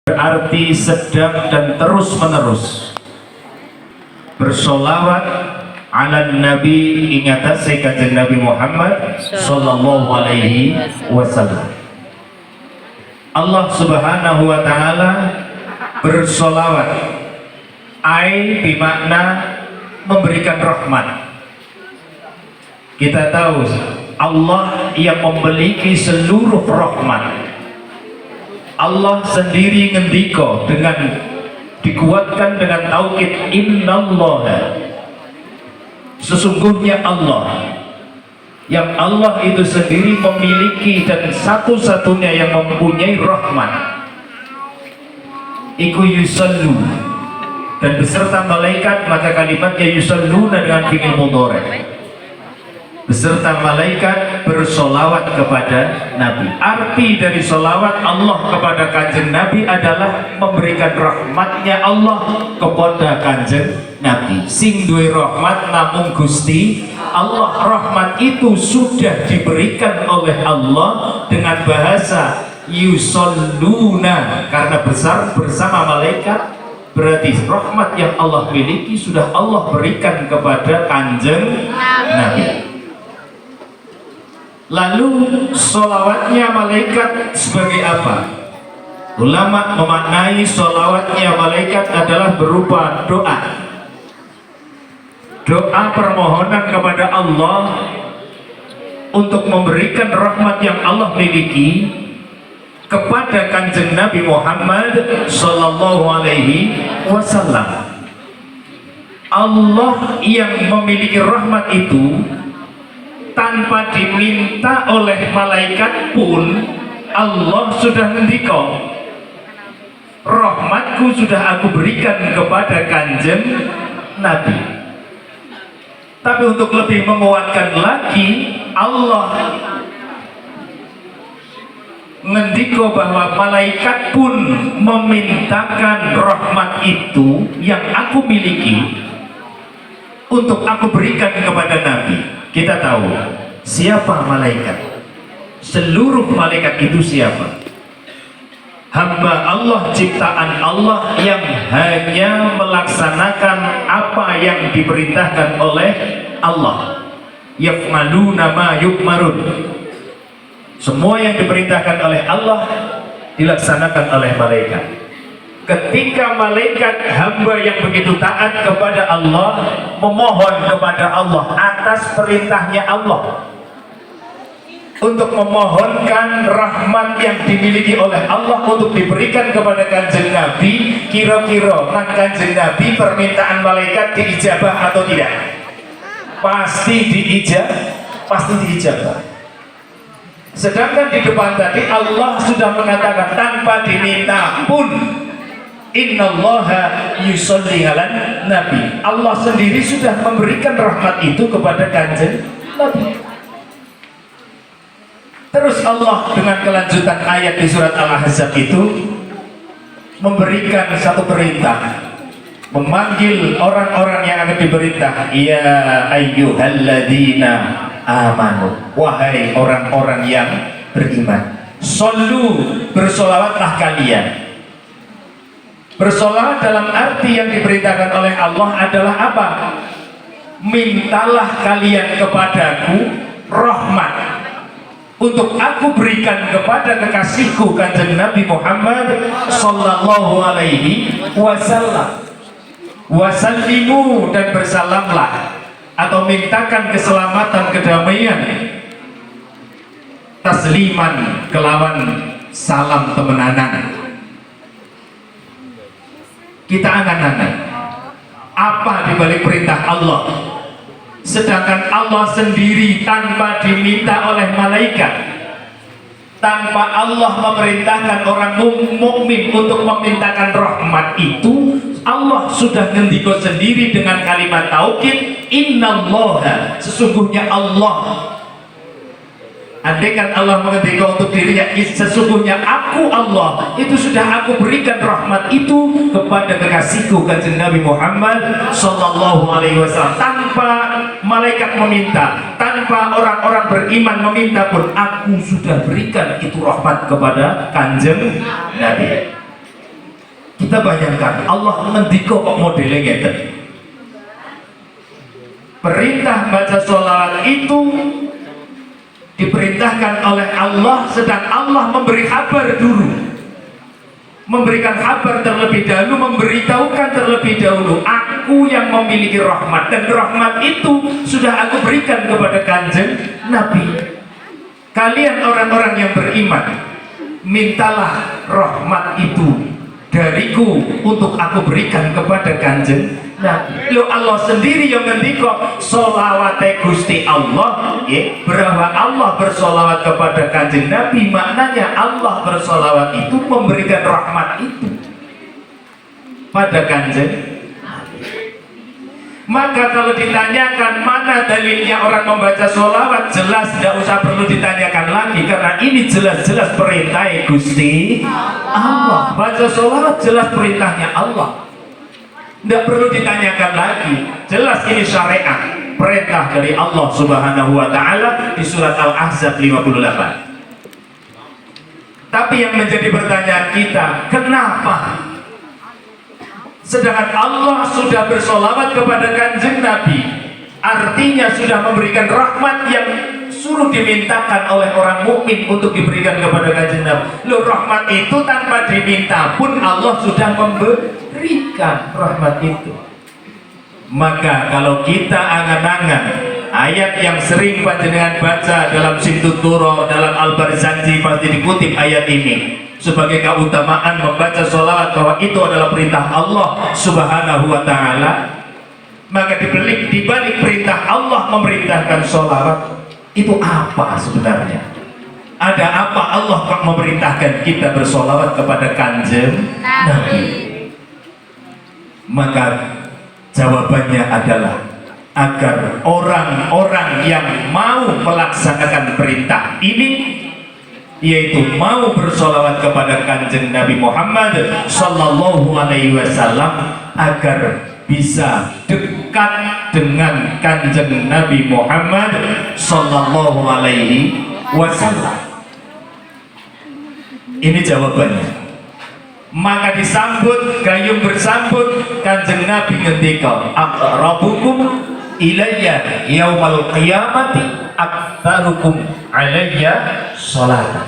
berarti sedang dan terus menerus bersolawat ala Nabi, ingatan saya kanjeng Nabi Muhammad sallallahu alaihi wasallam. Allah subhanahu wa ta'ala bersolawat bimakna memberikan rahmat. Kita tahu Allah yang memiliki seluruh rahmat. Allah sendiri ngendiko dengan dikuatkan dengan taukid innallaha, sesungguhnya Allah, yang Allah itu sendiri memiliki dan satu-satunya yang mempunyai rahmat iku yusallu, dan beserta malaikat, maka kalimatnya yusalluna dengan fi'il mudhari, beserta malaikat bersolawat kepada Nabi. Arti dari solawat Allah kepada kanjeng Nabi adalah memberikan rahmatnya Allah kepada kanjeng Nabi. Sing duwe rahmat namung Gusti Allah. Rahmat itu sudah diberikan oleh Allah dengan bahasa yusalluna, karena besar bersama malaikat. Berarti rahmat yang Allah miliki sudah Allah berikan kepada kanjeng Nabi. Lalu solawatnya malaikat sebagai apa? Ulama memaknai solawatnya malaikat adalah berupa doa, doa permohonan kepada Allah untuk memberikan rahmat yang Allah miliki kepada kanjeng Nabi Muhammad sallallahu alaihi wasallam. Allah yang memiliki rahmat itu tanpa diminta oleh malaikat pun Allah sudah ngendiko, rahmatku sudah aku berikan kepada kanjeng Nabi. Tapi untuk lebih menguatkan lagi, Allah ngendiko bahwa malaikat pun memintakan rahmat itu yang aku miliki untuk aku berikan kepada Nabi. Kita tahu siapa malaikat, seluruh malaikat itu siapa? Hamba Allah, ciptaan Allah yang hanya melaksanakan apa yang diperintahkan oleh Allah. Yaf'aluna ma yu'marun, semua yang diperintahkan oleh Allah dilaksanakan oleh malaikat. Ketika malaikat hamba yang begitu taat kepada Allah memohon kepada Allah atas perintahnya Allah untuk memohonkan rahmat yang dimiliki oleh Allah untuk diberikan kepada kanjeng Nabi, kira-kira kanjeng Nabi permintaan malaikat diijabah atau tidak? Pasti diijabah. Sedangkan di depan tadi Allah sudah mengatakan tanpa diminta pun, innallaha yusolli alan nabi. Allah sendiri sudah memberikan rahmat itu kepada kanjeng Nabi. Terus Allah dengan kelanjutan ayat di surat Al-Ahzab itu memberikan satu perintah, memanggil orang-orang yang akan diperintah, ya ayyuhalladzina amanu, wahai orang-orang yang beriman, sallu, bersolawatlah kalian. Bersolawat dalam arti yang diberitakan oleh Allah adalah apa? Mintalah kalian kepadaku rahmat untuk aku berikan kepada kekasihku kanjeng Nabi Muhammad sallallahu alaihi wasallam. Wasallimu, dan bersalamlah atau mintakan keselamatan, kedamaian, tasliman, kelawan salam temenanan. Kita angan-angan apa dibalik perintah Allah, sedangkan Allah sendiri tanpa diminta oleh malaikat, tanpa Allah memerintahkan orang mukmin untuk memintakan rahmat itu, Allah sudah ngendiko sendiri dengan kalimat taukid, innallaha, sesungguhnya Allah. Andaikan Allah mengendika untuk dirinya, sesungguhnya aku Allah itu sudah aku berikan rahmat itu kepada kekasihku kanjeng Nabi Muhammad sallallahu alaihi wasallam, tanpa malaikat meminta, tanpa orang-orang beriman meminta pun, aku sudah berikan itu rahmat kepada kanjeng Nabi. Kita bayangkan Allah ngendika kok modelnya ngeten. Perintah baca sholawat itu diperintahkan oleh Allah, sedang Allah memberi kabar dulu, memberikan kabar terlebih dahulu, memberitahukan terlebih dahulu, aku yang memiliki rahmat, dan rahmat itu sudah aku berikan kepada kanjeng Nabi. Kalian orang-orang yang beriman, mintalah rahmat itu dariku untuk aku berikan kepada kanjeng Nabi. Lo Allah sendiri yang ngendika sholawate Gusti Allah, ya, bahwa Allah bersolawat kepada kanjeng Nabi, maknanya Allah bersolawat itu memberikan rahmat itu pada kanjeng. Maka kalau ditanyakan mana dalilnya orang membaca sholawat, jelas tidak usah perlu ditanyakan lagi, karena ini jelas-jelas perintah Gusti Allah. Baca sholawat jelas perintahnya Allah, tidak perlu ditanyakan lagi, jelas ini syariat, perintah dari Allah Subhanahu wa Ta'ala di surat Al-Ahzab 58. Tapi yang menjadi pertanyaan kita, kenapa sedangkan Allah sudah bersolawat kepada kanjeng Nabi, artinya sudah memberikan rahmat yang suruh dimintakan oleh orang mukmin untuk diberikan kepada kanjeng Nabi. Loh, rahmat itu tanpa diminta pun Allah sudah memberikan rahmat itu. Maka kalau kita angan-angan ayat yang sering panjenengan baca dalam Situturo, dalam Al-Barzanji, pasti dikutip ayat ini sebagai keutamaan membaca sholawat, bahwa itu adalah perintah Allah Subhanahu wa Ta'ala. Maka dibalik perintah Allah memerintahkan sholawat, itu apa sebenarnya? Ada apa Allah kok memerintahkan kita bersolawat kepada kanjeng Nabi? Maka jawabannya adalah agar orang-orang yang mau melaksanakan perintah ini, yaitu mau bersolawat kepada kanjeng Nabi Muhammad Sallallahu Alaihi Wasallam, agar bisa dekat dengan kanjeng Nabi Muhammad Sallallahu Alaihi Wasallam. Ini jawabannya. Maka disambut, gayung bersambut, kanjeng Nabi ngendika, aqrabukum ilayya yaumal qiyamati aktsarukum alayya sholatan.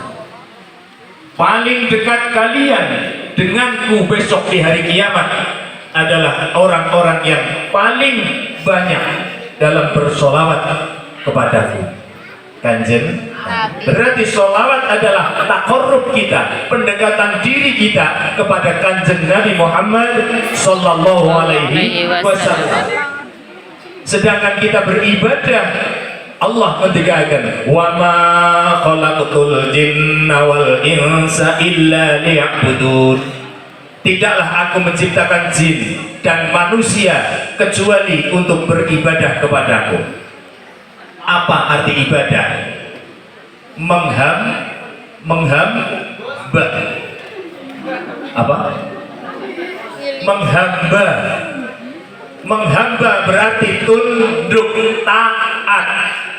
Paling dekat kalian denganku besok di hari kiamat adalah orang-orang yang paling banyak dalam bersolawat kepadaku, kanjeng. Berarti sholawat adalah taqarrub kita, pendekatan diri kita kepada kanjeng Nabi Muhammad Sallallahu Alaihi Wasallam. Sedangkan kita beribadah, Allah mentegakkan, wa ma khalaqtul jinna wal insa illa liya'budun. Tidaklah aku menciptakan jin dan manusia kecuali untuk beribadah kepadaku. Apa arti ibadah? Menghamba. Apa? Menghamba. Menghamba berarti tunduk,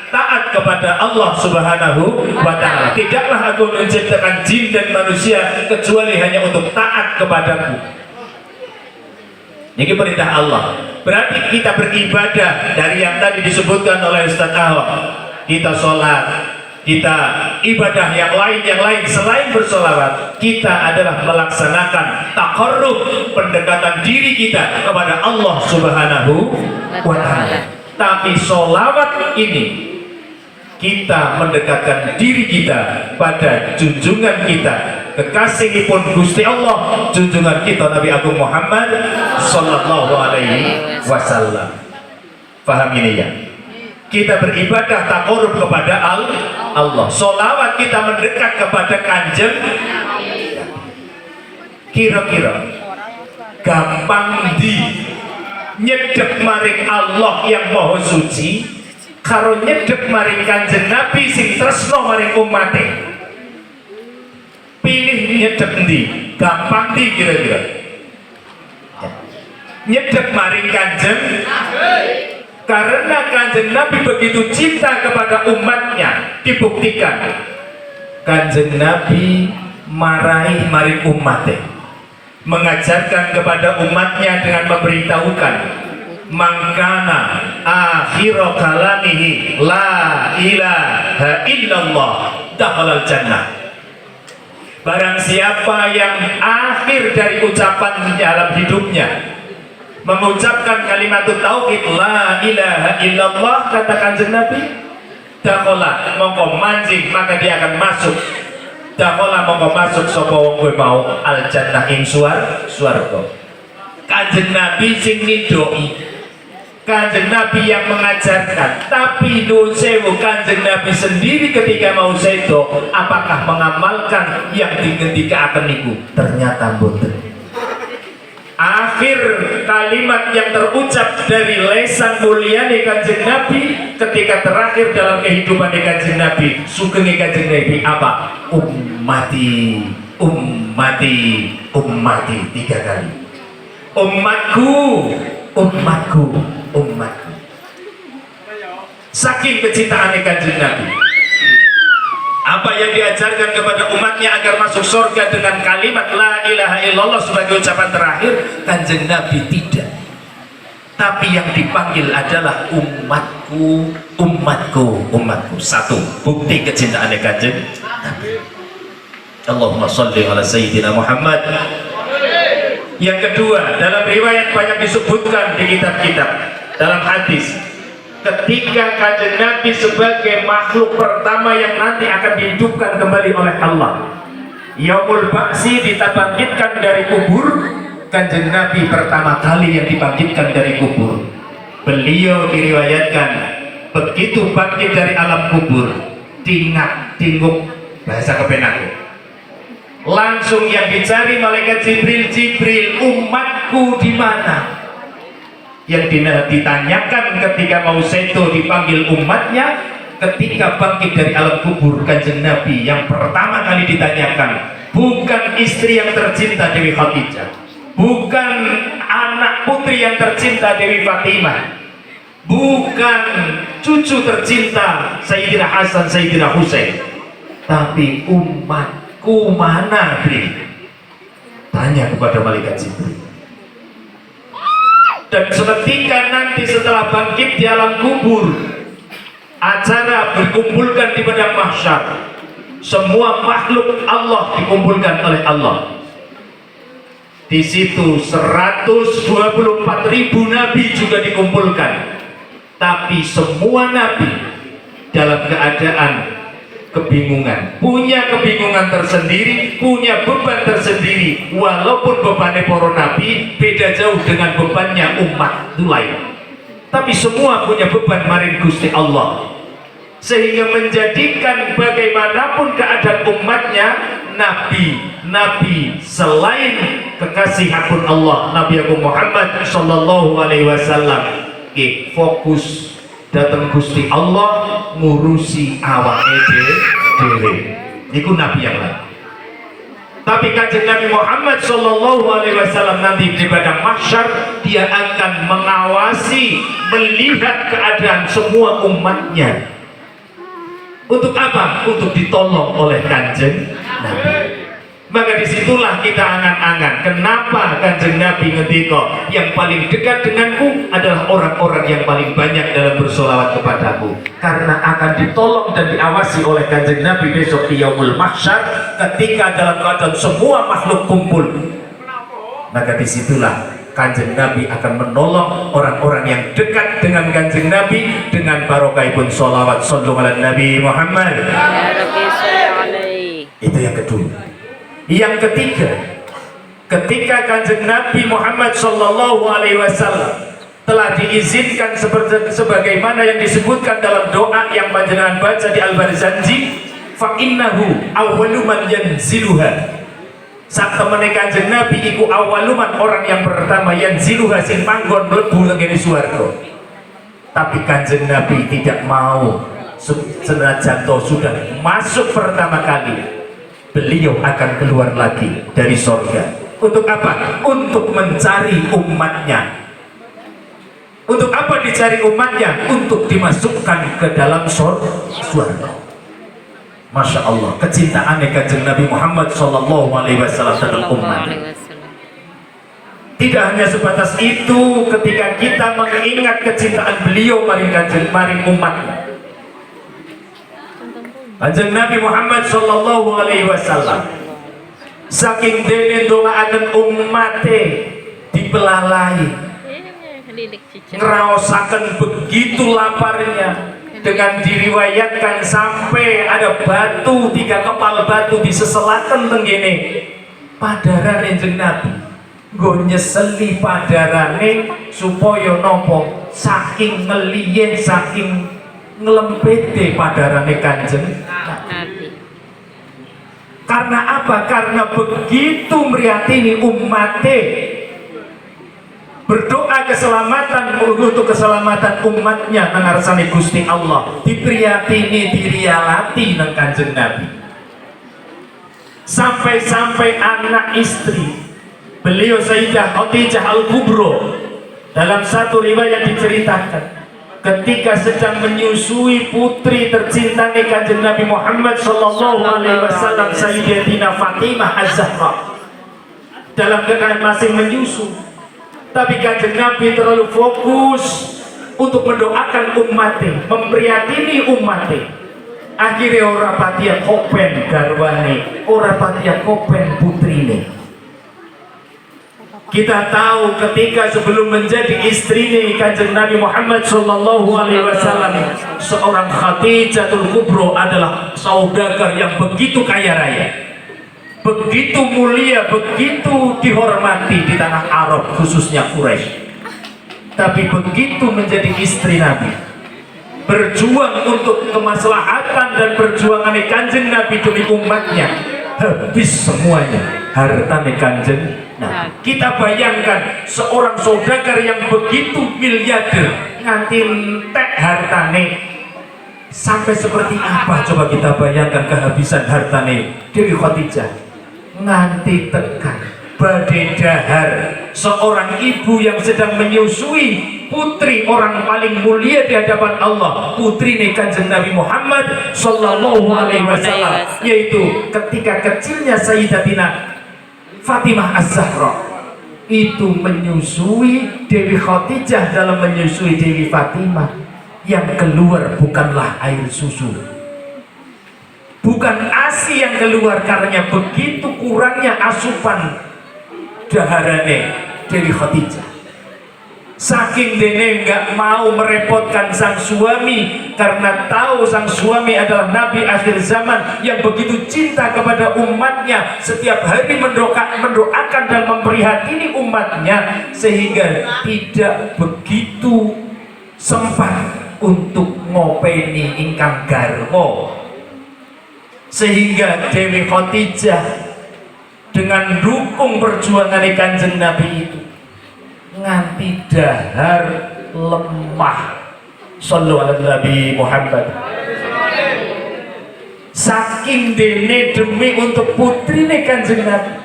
taat kepada Allah Subhanahu wa Ta'ala. Tidaklah aku menciptakan jin dan manusia kecuali hanya untuk taat kepadaku. Ini perintah Allah. Berarti kita beribadah dari yang tadi disebutkan oleh Ustaz Ahok. Kita sholat, kita ibadah yang lain selain bersolawat, kita adalah melaksanakan taqarrub, pendekatan diri kita kepada Allah Subhanahu wa Ta'ala. Tapi solawat ini kita mendekatkan diri kita pada junjungan kita, kekasihipun Gusti Allah, junjungan kita Nabi Agung Muhammad Sallallahu Alaihi Wasallam. Paham ini ya? Kita beribadah taqarrub kepada Allah. Solawat kita mendekat kepada kanjeng. Kira-kira gampang di nyedek maring Allah yang maha suci karo nyedek maring kanjeng Nabi sing tresno maring umate. Pilih nyedek ndi? Gampang di kira-kira? Nyedek maring kanjeng Nabi. Karena kanjeng Nabi begitu cinta kepada umatnya, dibuktikan kanjeng Nabi marahi maring umatnya. mengajarkan kepada umatnya dengan memberitahukan mangkana akhiru kalamihi la ilaha illallah dakhalal jannah. Barang siapa yang akhir dari ucapan dalam hidupnya mengucapkan kalimat tauhid la ilaha illallah, kata Kanjeng Nabi, dakhala mongko mancing maka dia akan masuk, dakhala mongko masuk sapa wong kuwi mau al jannah ing swarga. Kanjeng Nabi sing nidoi, Kanjeng Nabi yang mengajarkan, tapi nun sewu Kanjeng Nabi sendiri ketika mau sedo apakah mengamalkan yang dingendikaken niku? Ternyata mboten. Akhir kalimat yang terucap dari lesan mulyane Kanjeng Nabi ketika terakhir dalam kehidupan Kanjeng Nabi, sugeng Kanjeng Nabi apa? Ummati, ummati, ummati, 3 kali. Umatku, umatku, umatku. Saking kecintaan Kanjeng Nabi, apa yang diajarkan kepada umatnya agar masuk surga dengan kalimat la ilaha illallah sebagai ucapan terakhir, Kanjeng Nabi tidak. Tapi yang dipanggil adalah umatku, umatku, umatku. Satu, bukti kecintaan Kanjeng Nabi. Allahumma sholli ala sayyidina Muhammad. Yang kedua, dalam riwayat banyak disebutkan di kitab-kitab, dalam hadis, ketika Kanjeng Nabi sebagai makhluk pertama yang nanti akan dihidupkan kembali oleh Allah, Yaumul Ba'si, dibangkitkan dari kubur, Kanjeng Nabi pertama kali yang dibangkitkan dari kubur. Beliau diriwayatkan begitu bangkit dari alam kubur, tinguk bahasa kepenak, langsung yang dicari malaikat Jibril, Jibril, umatku di mana? Yang ditanyakan ketika mau sedo dipanggil umatnya, ketika bangkit dari alam kubur Kanjeng Nabi yang pertama kali ditanyakan bukan istri yang tercinta Dewi Khadijah, bukan anak putri yang tercinta Dewi Fatimah, bukan cucu tercinta Sayyidina Hasan, Sayyidina Husain, tapi umatku mana, Bri? Tanya kepada malaikat Jibril. Dan seketika nanti setelah bangkit di alam kubur, acara berkumpulkan di padang mahsyar, semua makhluk Allah dikumpulkan oleh Allah. Di situ 124.000 nabi juga dikumpulkan, tapi semua nabi dalam keadaan kebingungan, punya kebingungan tersendiri, punya beban tersendiri. Walaupun bebannya para nabi beda jauh dengan bebannya umat lain, tapi semua punya beban maring Gusti Allah, sehingga menjadikan bagaimanapun keadaan umatnya, nabi selain kekasih akun Allah, Nabi Agung Muhammad sallallahu alaihi wasallam fokus datang Gusti Allah ngurusi awake dhewe. Iku nabi yang lain. Tapi Kanjeng Nabi Muhammad sallallahu alaihi wasallam nanti di padang mahsyar, dia akan mengawasi, melihat keadaan semua umatnya. Untuk apa? Untuk ditolong oleh Kanjeng Nabi. Maka disitulah kita angan-angan, kenapa Kanjeng Nabi ngendika yang paling dekat denganku adalah orang-orang yang paling banyak dalam bersolawat kepadaku, karena akan ditolong dan diawasi oleh Kanjeng Nabi besok di Yaumul Mahsyar, ketika dalam keadaan semua makhluk kumpul. Maka disitulah Kanjeng Nabi akan menolong orang-orang yang dekat dengan Kanjeng Nabi dengan barokaipun solawat sallallahu ala Nabi Muhammad. Itu yang kedua. Yang ketiga, ketika Kanjeng Nabi Muhammad sallallahu alaihi wasallam telah diizinkan sebagaimana yang disebutkan dalam doa yang panjenengan baca di Al-Barzanji, fa innahu awwalu man yanziluha. Sak temene Kanjeng Nabi iku awaluman, orang yang pertama yanziluha sing manggon mlebu nang swarga. Tapi Kanjeng Nabi tidak mau, senajan sudah masuk pertama kali, beliau akan keluar lagi dari sorga. Untuk apa? Untuk mencari umatnya. Untuk apa dicari umatnya? Untuk dimasukkan ke dalam surga. Masya Allah, kecintaan Kanjeng Nabi Muhammad sallallahu alaihi wasallam terhadap umat. Tidak hanya sebatas itu, ketika kita mengingat kecintaan beliau maring kanjeng maring umatnya, kanjeng Nabi Muhammad sallallahu alaihi wasallam saking dene ndongaaken umate dipelalai, ngeraosaken begitu laparnya, dengan diriwayatkan sampai ada batu, 3 kepal batu diseselaken tenggene padarane kanjeng Nabi. Nggo nyeseli padarane supaya nopo, saking ngeliyen, saking ngelempete padarane kanjeng Nabi. Karena apa? Karena begitu mriyatini umate, berdoa keselamatan untuk keselamatan umatnya nangarsane Gusti Allah, dipriyatini dirialati nang kanjeng Nabi. Sampai-sampai anak istri beliau Sayyidah Khadijah Al-Kubro, dalam satu riwayat diceritakan ketika sedang menyusui putri tercinta kanjeng Nabi Muhammad sallallahu alaihi wasallam, Sayyidatina Fatimah Az-Zahra, dalam keadaan masih menyusu, tapi kanjeng Nabi terlalu fokus untuk mendoakan umatnya, memprihatini umatnya. Akhirnya ora patia kopen garwane, ora patia kopen putrine. Kita tahu ketika sebelum menjadi istri kanjeng Nabi Muhammad sallallahu alaihi wasallam, seorang Khadijatul Kubro adalah saudagar yang begitu kaya raya, begitu mulia, begitu dihormati di tanah Arab, khususnya Quraisy. Tapi begitu menjadi istri Nabi, berjuang untuk kemaslahatan dan perjuangan kanjeng Nabi demi umatnya, habis semuanya hartane kanjeng. Nah, kita bayangkan seorang saudagar yang begitu miliarder nganti entek hartane sampai seperti apa, coba kita bayangkan kehabisan hartane Dewi Khadijah nganti tekan badai dahar, seorang ibu yang sedang menyusui putri orang paling mulia di hadapan Allah, putri kanjeng Nabi Muhammad sallallahu alaihi wasallam, yaitu ketika kecilnya Sayyidatina Fatimah Az-Zahra itu menyusui Dewi Khadijah. Dalam menyusui Dewi Fatimah, yang keluar bukanlah air susu, bukan ASI yang keluar, karena begitu kurangnya asupan daharane Dewi Khadijah. Saking dene nggak mau merepotkan sang suami, karena tahu sang suami adalah Nabi akhir zaman yang begitu cinta kepada umatnya, setiap hari mendoakan dan memprihatini umatnya, sehingga tidak begitu sempat untuk ngopeni ingkang garwa. Sehingga Dewi Khadijah dengan dukung perjuangan kanjeng Nabi itu nganti dahar lemah. Sallu ala Nabi Muhammad. Saking dene demi untuk putri kanjeng Nabi,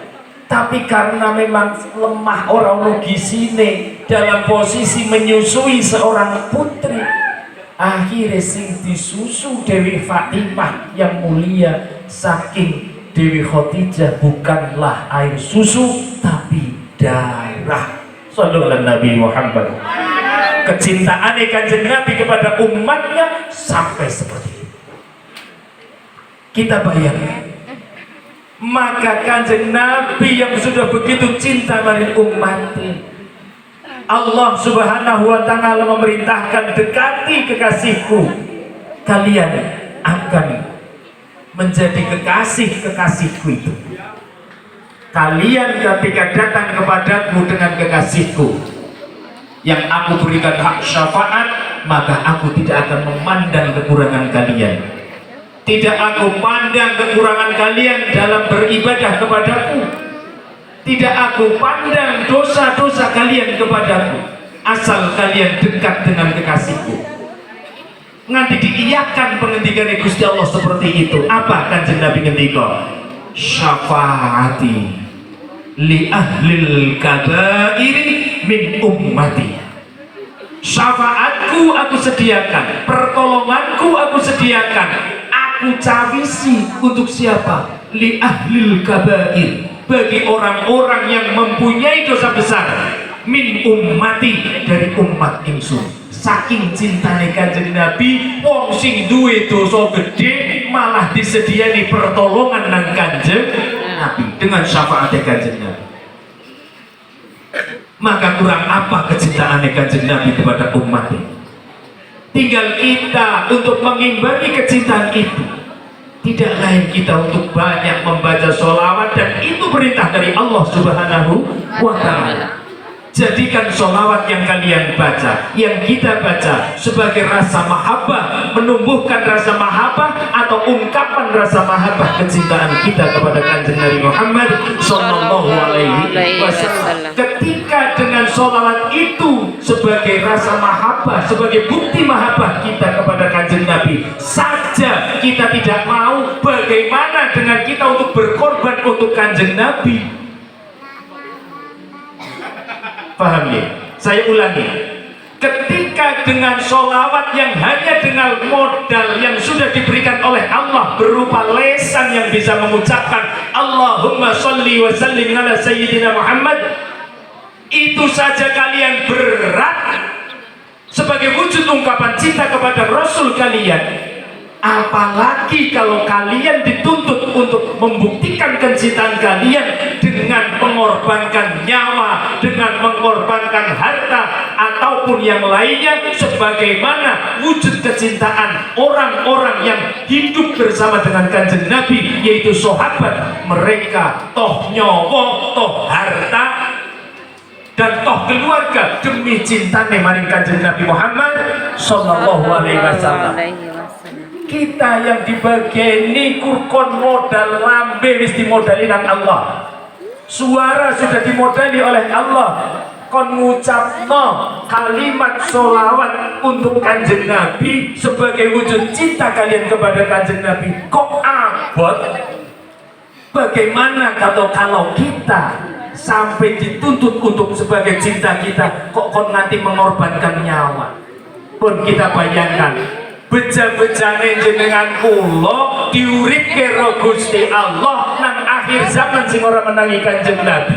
tapi karena memang lemah orang logisine dalam posisi menyusui seorang putri, akhirnya sing disusu Dewi Fatimah yang mulia. Saking Dewi Khadijah bukanlah air susu tapi darah. Sallallahu alaihi Nabi Muhammad. Kecintaan kanjeng Nabi kepada umatnya sampai seperti itu. Kita bayangkan, maka kanjeng Nabi yang sudah begitu cinta pada umatnya, Allah Subhanahu wa ta'ala memerintahkan, dekati kekasihku, kalian akan menjadi kekasih-kekasihku itu. Kalian ketika datang kepadaku dengan kekasihku yang aku berikan hak syafaat, maka aku tidak akan memandang kekurangan kalian. Tidak aku pandang kekurangan kalian dalam beribadah kepadaku. Tidak aku pandang dosa-dosa kalian kepadaku, asal kalian dekat dengan kekasihku. Nanti diiyakan pengendikan Gusti Allah seperti itu. Apa kanjeng Nabi ngendika? Syafaati li ahlil kabairi min ummati. Syafaatku aku sediakan, pertolonganku aku sediakan, aku cawisi untuk siapa? Li ahlil kabair, bagi orang-orang yang mempunyai dosa besar min ummati, dari umat ingsun. Saking cintane Kanjeng Nabi, wong sing duwe dosa gede malah disediani pertolongan nang Kanjeng Nabi dengan syafaat Kanjeng Nabi. Maka kurang apa kecintaan Kanjeng Nabi kepada umatnya? Tinggal kita untuk mengimbangi kecintaan itu. Tidak lain kita untuk banyak membaca sholawat, dan itu perintah dari Allah Subhanahu wa Ta'ala. Jadikan sholawat yang kalian baca, yang kita baca, sebagai rasa mahabbah, menumbuhkan rasa mahabbah atau ungkapan rasa mahabbah kecintaan kita kepada Kanjeng Nabi Muhammad Sallallahu Alaihi Wasallam. Ketika dengan sholawat itu sebagai rasa mahabbah, sebagai bukti mahabbah kita kepada Kanjeng Nabi saja kita tidak mau, bagaimana dengan kita untuk berkorban untuk Kanjeng Nabi? Paham ya? Saya ulangi, ketika dengan sholawat yang hanya dengan modal yang sudah diberikan oleh Allah berupa lesan yang bisa mengucapkan Allahumma sholli wa sallim ala Sayyidina Muhammad, itu saja kalian berat sebagai wujud ungkapan cinta kepada Rasul kalian, apalagi kalau kalian dituntut untuk membuktikan kecintaan kalian dengan mengorbankan nyawa, dengan mengorbankan harta ataupun yang lainnya, sebagaimana wujud kecintaan orang-orang yang hidup bersama dengan Kanjeng Nabi, yaitu sahabat. Mereka toh nyawa, toh harta, dan toh keluarga demi cintane maring Kanjeng Nabi Muhammad Sallallahu Alaihi Wasallam. Kita yang dibageni kurkon modal lambe wis dimodali nang Allah, suara sudah dimodali oleh Allah, kon ngucapno kalimat sholawat untuk Kanjeng Nabi sebagai wujud cinta kalian kepada Kanjeng Nabi, kok abot? Bagaimana kalau kita sampai dituntut untuk sebagai cinta kita, kok kon nanti mengorbankan nyawa? Pun kita bayangkan, beja-bejane jenengan kula diuripke karo Gusti Allah nang akhir zaman sing ora menangi Kanjeng Nabi.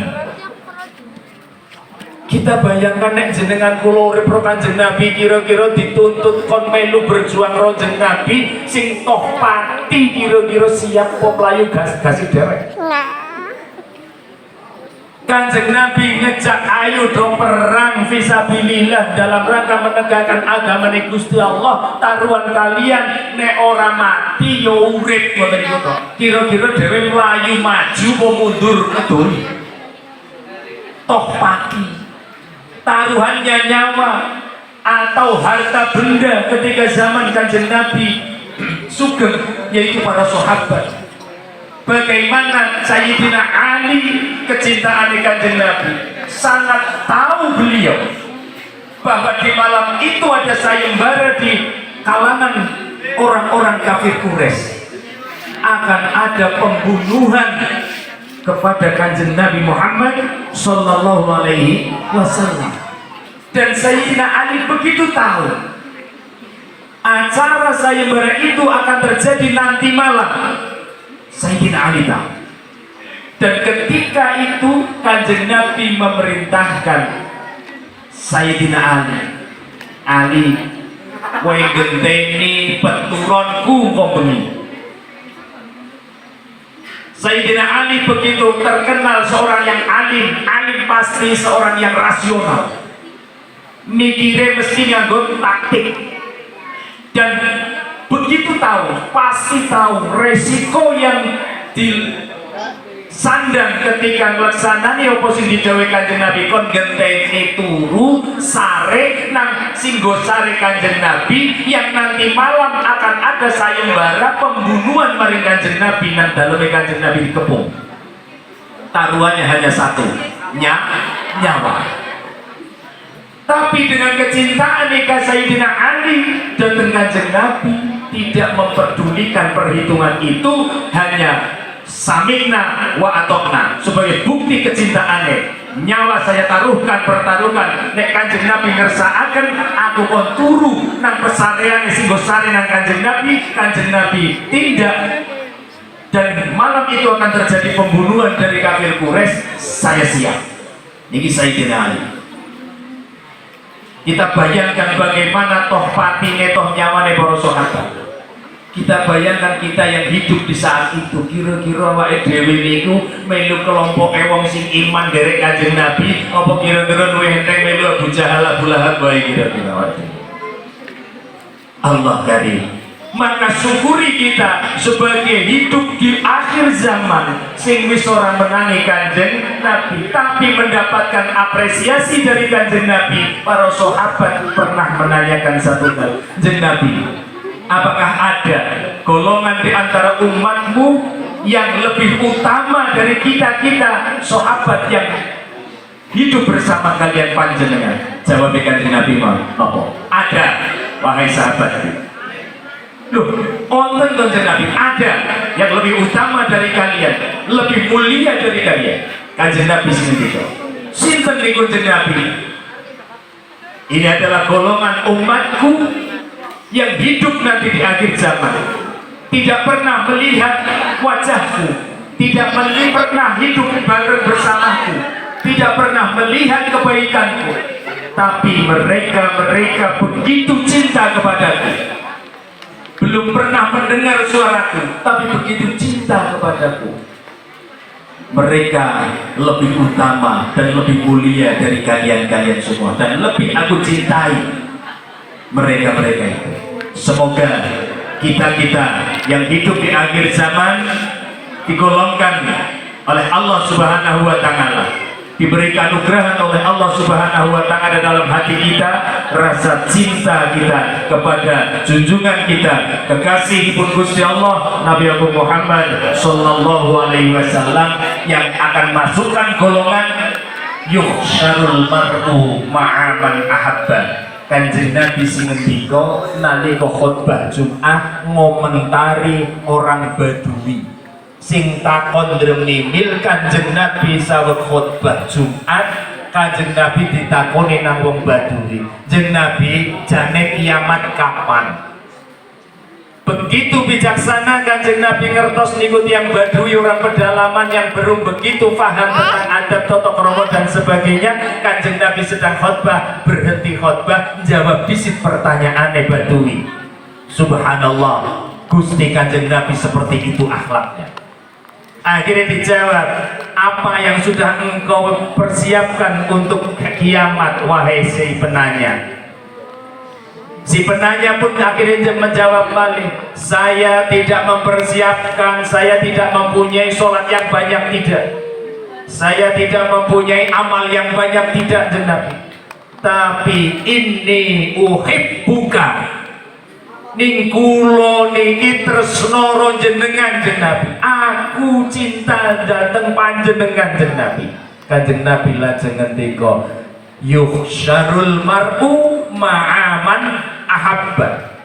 Kita bayangkan nek jenengan kula urip karo Kanjeng Nabi, kira-kira dituntut kon melu berjuang karo Kanjeng Nabi sing toh pati, kira-kira siap apa mlayu gas-gasi derek. Kanjeng Nabi ngejak ayo do perang fisabilillah dalam rangka menegakkan agama Gusti Allah. Taruhan kalian nek ora mati yo urip, ngoten niku to. Kira-kira dhewe mlayu maju apa mundur ngedul. Toh pati. Taruhannya nyawa atau harta benda ketika zaman Kanjeng Nabi sugeng, yaitu para sahabat. Bagaimana Sayyidina Ali kecintaan Kanjeng Nabi, sangat tahu beliau bahwa di malam itu ada sayembara di kalangan orang-orang kafir Quraisy, akan ada pembunuhan kepada Kanjeng Nabi Muhammad Sallallahu Alaihi Wasallam. Dan Sayyidina Ali begitu tahu acara sayembara itu akan terjadi nanti malam. Sayyidina Ali tahu. Dan ketika itu Kanjeng Nabi memerintahkan Sayyidina Ali, kowe genteni peturonku kok bengi. Sayyidina Ali begitu terkenal seorang yang alim pasti seorang yang rasional. Mikirnya mesti nganggo taktik. Dan begitu tahu, pasti tahu resiko yang disandang ketika melaksanani oposisi didhawuhi Kanjeng Nabi, kon genteni turu sare nang singgosare Kanjeng Nabi yang nanti malam akan ada sayembara pembunuhan maring Kanjeng Nabi nang daleme Kanjeng Nabi dikepung. Taruhannya hanya satu, nyawa. Tapi dengan kecintaan Sayyidina Ali dan Kanjeng Nabi tidak memperdulikan perhitungan itu, hanya samikna wa atokna sebagai bukti kecintaannya. Nyawa saya taruhkan, pertaruhkan. Nek Kanjeng Nabi ngersakaken aku kon turu nang pesareane singgosare nang Kanjeng Nabi, Kanjeng Nabi tindak. dan malam itu akan terjadi pembunuhan dari kafir Quraisy, saya siap. Ini Sayyidina Ali. Kita bayangkan bagaimana toh patine toh nyawane para sahabat. Kita bayangkan kita yang hidup di saat itu, kira-kira awake dhewe niku melu kelompok wong sing iman derek Kanjeng Nabi, apa kira-kira luwih enteng melu Abu Jahal Abu Lahab wae kira-kira. Allah karim. Maka syukuri kita sebagai hidup di akhir zaman sing wis ora menangi Kanjeng Nabi, tapi mendapatkan apresiasi dari Kanjeng Nabi. Para sahabat pernah menanyakan satu hal, Kanjeng Nabi, apakah ada golongan di antara umatmu yang lebih utama dari kita sahabat yang hidup bersama kalian panjenengan? Jawab Kanjeng Nabi, apa? Ada, wahai sahabat. Loh, onten Kanjeng Nabi, ada yang lebih utama dari kalian, lebih mulia dari kalian. Kanjeng Nabi sendiri. Sinten niku Kanjeng Nabi? Ini adalah golongan umatku yang hidup nanti di akhir zaman. Tidak pernah melihat wajahku, tidak pernah hidup bareng bersamaku, tidak pernah melihat kebaikanku, tapi mereka begitu cinta kepadaku. Belum pernah mendengar suaraku, tapi begitu cinta kepadaku. Mereka lebih utama dan lebih mulia dari kalian semua, dan lebih aku cintai mereka itu. Semoga kita yang hidup di akhir zaman digolongkan oleh Allah Subhanahu wa Ta'ala, diberikan anugerah oleh Allah Subhanahu wa Ta'ala dalam hati kita, rasa cinta kita kepada junjungan kita, kekasih pun Gusti Allah Nabi Muhammad sallallahu alaihi wasallam, yang akan masukkan golongan yuhsyarul mar'u ma'a man ahabba. Kanjeng Nabi sing ngendika nalika khutbah Jumat ngomentari orang Badui sing takon ndremil Kanjeng Nabi sawet khutbah Jumat. Kanjeng Nabi ditakoni nang wong Badui, Kanjeng Nabi jane kiamat kapan? Begitu bijaksana Kanjeng Nabi ngertos niku tiyang Badui, orang pedalaman yang belum begitu paham tentang adab tata krama dan sebagainya. Kanjeng Nabi sedang khutbah, berhenti khutbah, jawab bisit pertanyaane Badui. Subhanallah, Gusti Kanjeng Nabi seperti itu akhlaknya. Akhirnya dijawab, apa yang sudah engkau persiapkan untuk kiamat, wahai si penanya? Si penanya pun akhirnya menjawab balik, saya tidak mempersiapkan, saya tidak mempunyai sholat yang banyak, tidak. Saya tidak mempunyai amal yang banyak, tidak, Nabi. Tapi ini uhibbuka, ning kula niki tresna jenengan Nabi. Aku cinta dateng panjenengan Nabi. Kanjeng Nabi lajeng ngendika, yuhsyarul mar'u ma'aman ahabba.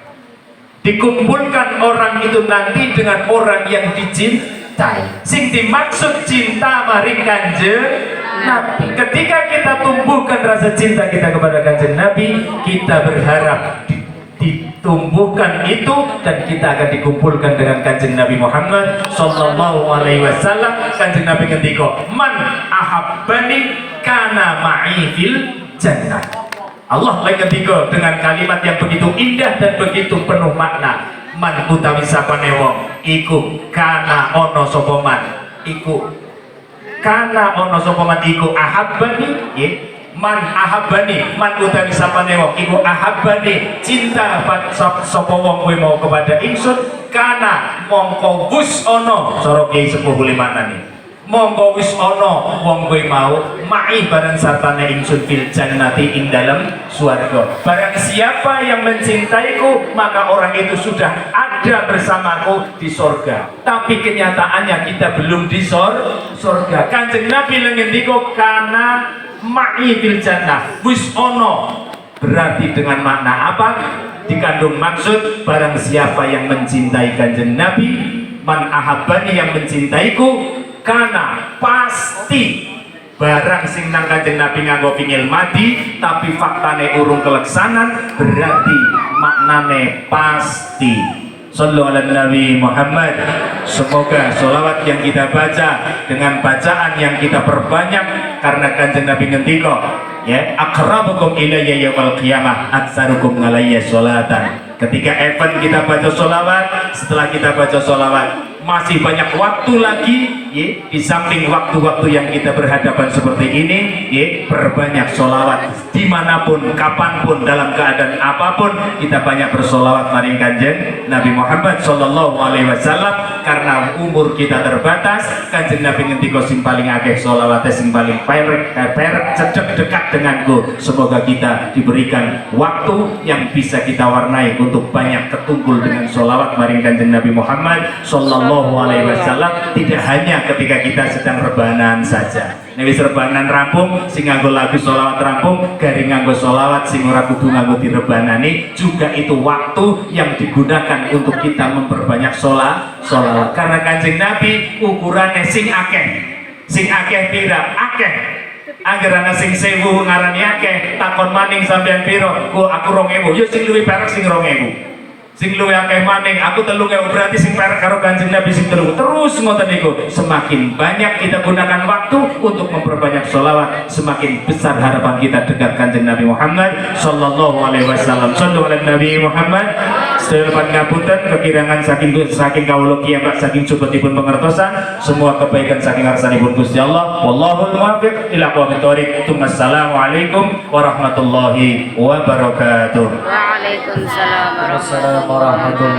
Dikumpulkan orang itu nanti dengan orang yang dicintai. Sing dimaksud cinta maring Kanjeng Nabi. Ketika kita tumbuhkan rasa cinta kita kepada Kanjeng Nabi, kita berharap ditumbuhkan itu dan kita akan dikumpulkan dengan Kanjeng Nabi Muhammad sallallahu alaihi wasallam. Kanjeng Nabi ngendika, man ahabbani kana ma'i fil jannah. Allah lagi ketiga dengan kalimat yang begitu indah dan begitu penuh makna. Man utawi sapane wong iku kana ono sapa man, iku kana ono sapa man iku ahabbani, nggih. Man ahabbani, man utawi sapane wong iku ahabbani, cinta sapa wong kowe mau kepada ingsun, kana mongko wis ana cara Kiai Sepuh Limanani. Mongko wis ana wong kowe mau ma'i bareng sartane ingsun fil jannati ing dalam swarga. Barang siapa yang mencintaiku, maka orang itu sudah ada bersamaku di sorga. Tapi kenyataannya kita belum di sorga. Kanjeng Nabi ngendika kana ma'i fil jannah, wis ana. Berarti dengan makna apa? Dikandung maksud barang siapa yang mencintai Kanjeng Nabi, man ahabbani, yang mencintaiku, karena pasti barang sing nang Kanjeng Nabi nganggo pingil mati tapi faktane urung keleksanan, berarti maknane pasti Sallu ala Nabi Muhammad. Semoga sholawat yang kita baca dengan bacaan yang kita perbanyak, karena Kanjeng Nabi ngendika, ya, aqrabukum ilayya yaumil qiyamah aktsarukum alayya sholatan. Ketika event kita baca sholawat, setelah kita baca sholawat masih banyak waktu lagi, ya, di samping waktu-waktu yang kita berhadapan seperti ini, ya, perbanyak sholawat dimanapun, kapanpun, dalam keadaan apapun, kita banyak bersolawat maring Kanjeng Nabi Muhammad Sallallahu Alaihi Wasallam. Karena umur kita terbatas, Kanjeng Nabi ngendika sing paling akeh sholawatnya sing paling perek cedek dekat denganku. Semoga kita diberikan waktu yang bisa kita warnai untuk banyak ketumpul dengan sholawat maring Kanjeng Nabi Muhammad Sallallahu Alaihi Wasallam. Tidak hanya ketika kita sedang rebahan saja. Nek rebahan rampung, sing nganggo lagu sholawat rampung, garing nganggo sholawat, sing ora kudu nganggo direbanani, juga itu waktu yang digunakan untuk kita memperbanyak sholawat. Karena Kanjeng Nabi ukurannya sing akeh pira akeh. Angger ana sing 1000 ngarani akeh, takon maning sampean pira? Ku aku 2000. Yo sing luwih perak sing 2000. Sing luwih akeh maning aku 3000, berarti sing perak karo Kanjeng Nabi sing 3000. Terus ngoten niku. Semakin banyak kita gunakan waktu untuk memperbanyak sholawat, semakin besar harapan kita dekat Kanjeng Nabi Muhammad Sallallahu Alaihi Wasallam. Sallu ala Nabi Muhammad. Sedaya pangapunten kekirangan saking kawula kiyamat, saking cupetipun pengertosan, semua kebaikan saking ngarsanipun Gusti Allah. Wallahul muwaffiq ila aqwamit thoriq. Assalamualaikum warahmatullahi wabarakatuh. Waalaikumsalam warahmatullahi wabarakatuh.